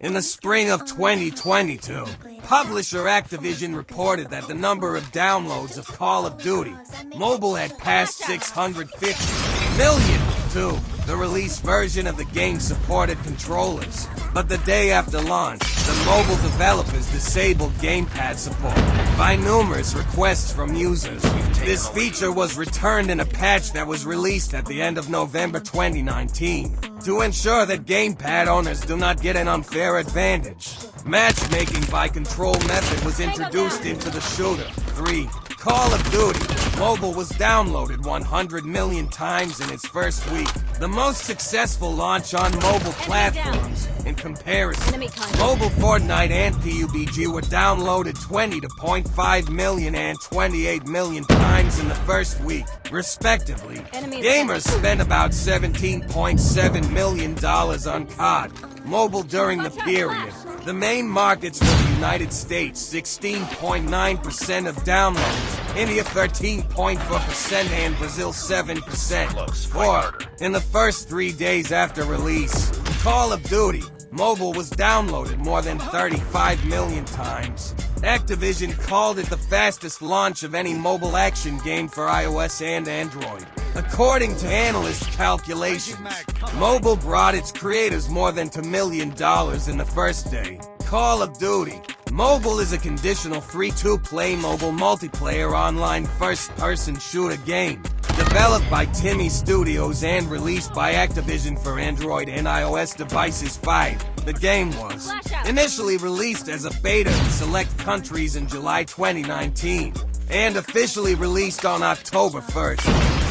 In the spring of 2022, publisher Activision reported that the number of downloads of Call of Duty Mobile had passed 650 million too. The release version of the game supported controllers, but the day after launch, the mobile developers disabled gamepad support by numerous requests from users. This feature was returned in a patch that was released at the end of November 2019 to ensure that gamepad owners do not get an unfair advantage. Matchmaking by control method was introduced into the shooter. 3. Call of Duty Mobile was downloaded 100 million times in its first week, the most successful launch on mobile platforms. In comparison, mobile Fortnite and PUBG were downloaded 20.5 million and 28 million times in the first week, respectively. Gamers spent about $17.7 million on COD Mobile during the period. The main markets were the United States, 16.9% of downloads, India 13.4%, and Brazil 7%. 4. In the first 3 days after release, Call of Duty Mobile was downloaded more than 35 million times. Activision called it the fastest launch of any mobile action game for iOS and Android. According to analyst calculations, Mobile brought its creators more than $2 million in the first day. Call of Duty Mobile is a conditional free-to-play mobile multiplayer online first-person shooter game, developed by Timmy Studios and released by Activision for Android and iOS devices. 5. The game was initially released as a beta in select countries in July 2019, and officially released on October 1st,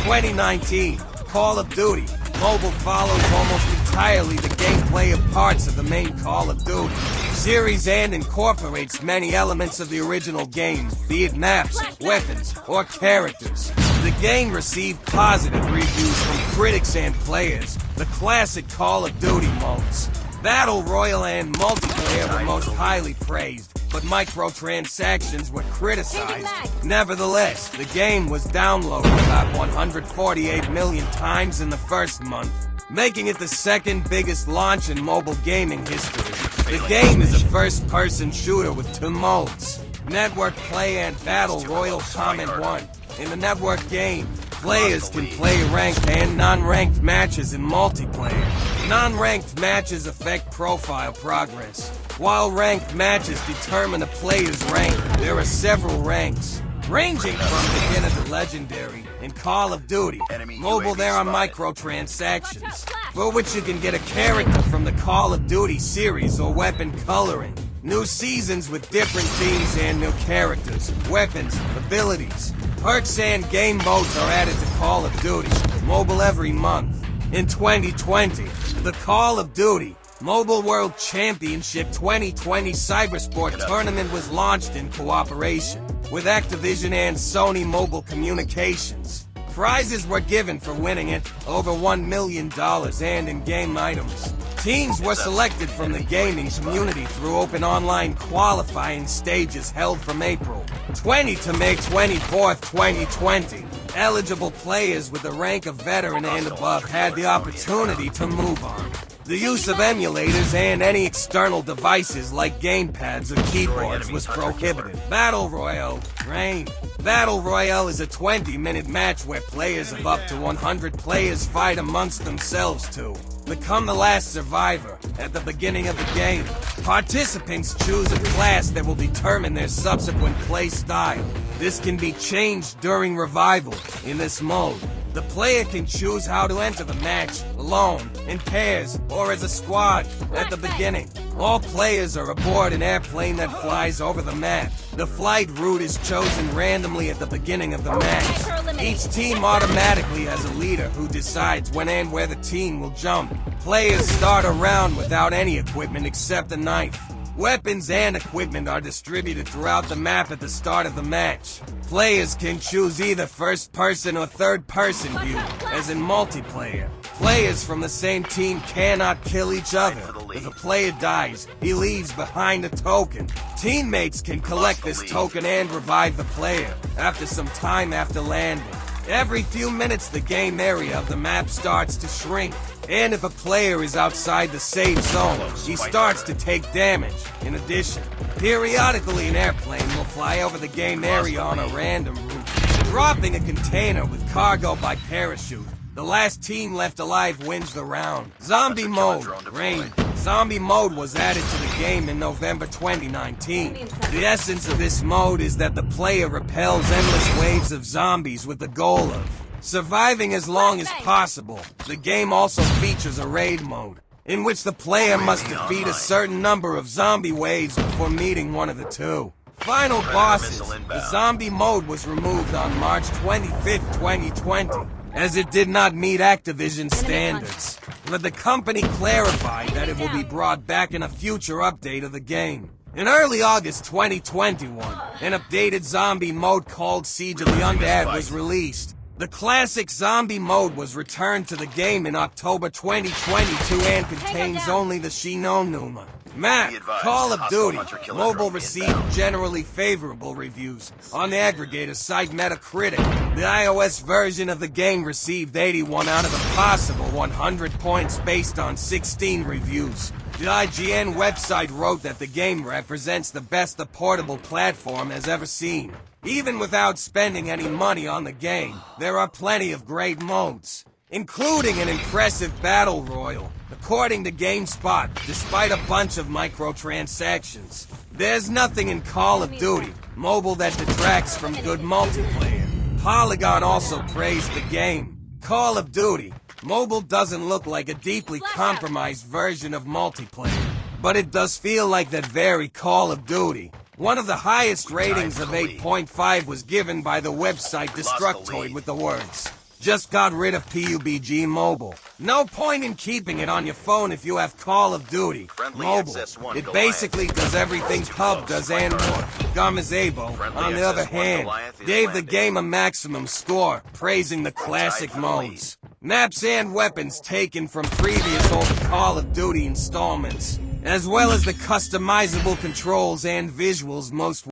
2019. Call of Duty Mobile follows almost entirely the gameplay of parts of the main Call of Duty series and incorporates many elements of the original game, be it maps, weapons, or characters. The game received positive reviews from critics and players. The classic Call of Duty modes, Battle Royale and multiplayer, were most highly praised, but microtransactions were criticized. Nevertheless, the game was downloaded about 148 million times in the first month, making it the second biggest launch in mobile gaming history. The game is a first-person shooter with 2 modes, Network Play and Battle Royale. Comment 1. In the network game, players can play ranked and non-ranked matches in multiplayer. Non-ranked matches affect profile progress, while ranked matches determine a player's rank. There are several ranks, ranging from beginner to legendary. In Call of Duty Mobile, there are microtransactions, for which you can get a character from the Call of Duty series or weapon coloring. New seasons with different themes and new characters, weapons, abilities, perks, and game modes are added to Call of Duty Mobile every month. In 2020, the Call of Duty Mobile World Championship 2020 Cybersport Tournament was launched in cooperation with Activision and Sony Mobile Communications. Prizes were given for winning it, over $1 million, and in-game items. Teams were selected from the gaming community through open online qualifying stages held from April 20 to May 24th, 2020. Eligible players with the rank of veteran and above had the opportunity to move on. The use of emulators and any external devices like gamepads or keyboards was prohibited. Battle Royale reigned. Battle Royale is a 20-minute match where players of up to 100 players fight amongst themselves to become the last survivor. At the beginning of the game, participants choose a class that will determine their subsequent play style. This can be changed during revival. In this mode, the player can choose how to enter the match, alone, in pairs, or as a squad. At the beginning, all players are aboard an airplane that flies over the map. The flight route is chosen randomly at the beginning of the match. Each team automatically has a leader who decides when and where the team will jump. Players start a round without any equipment except a knife. Weapons and equipment are distributed throughout the map at the start of the match. Players can choose either first-person or third-person view, as in multiplayer. Players from the same team cannot kill each other. If a player dies, he leaves behind a token. Teammates can collect this token and revive the player after some time after landing. Every few minutes, the game area of the map starts to shrink. And if a player is outside the safe zone, he starts to take damage. In addition, periodically an airplane will fly over the game area on a random route, dropping a container with cargo by parachute. The last team left alive wins the round. Zombie mode, Rain. Zombie mode was added to the game in November 2019. The essence of this mode is that the player repels endless waves of zombies with the goal of surviving as long as possible. The game also features a raid mode, in which the player must defeat a certain number of zombie waves before meeting one of the two final bosses. The zombie mode was removed on March 25th, 2020. As it did not meet Activision standards, but the company clarified that it will be brought back in a future update of the game. In early August 2021, an updated zombie mode called Siege of the Undead was released. The classic zombie mode was returned to the game in October 2022 and contains only the Shinonuma map. Call of Duty Mobile received generally favorable reviews on the aggregator site Metacritic. The iOS version of the game received 81 out of the possible 100 points based on 16 reviews. The IGN website wrote that the game represents the best the portable platform has ever seen. Even without spending any money on the game, there are plenty of great modes, including an impressive battle royale. According to GameSpot, despite a bunch of microtransactions, there's nothing in Call of Duty Mobile that detracts from good multiplayer. Polygon also praised the game. Call of Duty Mobile doesn't look like a deeply compromised version of multiplayer, but it does feel like that very Call of Duty. One of the highest ratings of 8.5 was given by the website Destructoid with the words, "Just got rid of PUBG Mobile. No point in keeping it on your phone if you have Call of Duty Mobile. It basically does everything PUBG does and more." Gamazebo, on the other hand, gave the game a maximum score, praising the classic modes, maps and weapons taken from previous old Call of Duty installments, as well as the customizable controls and visuals most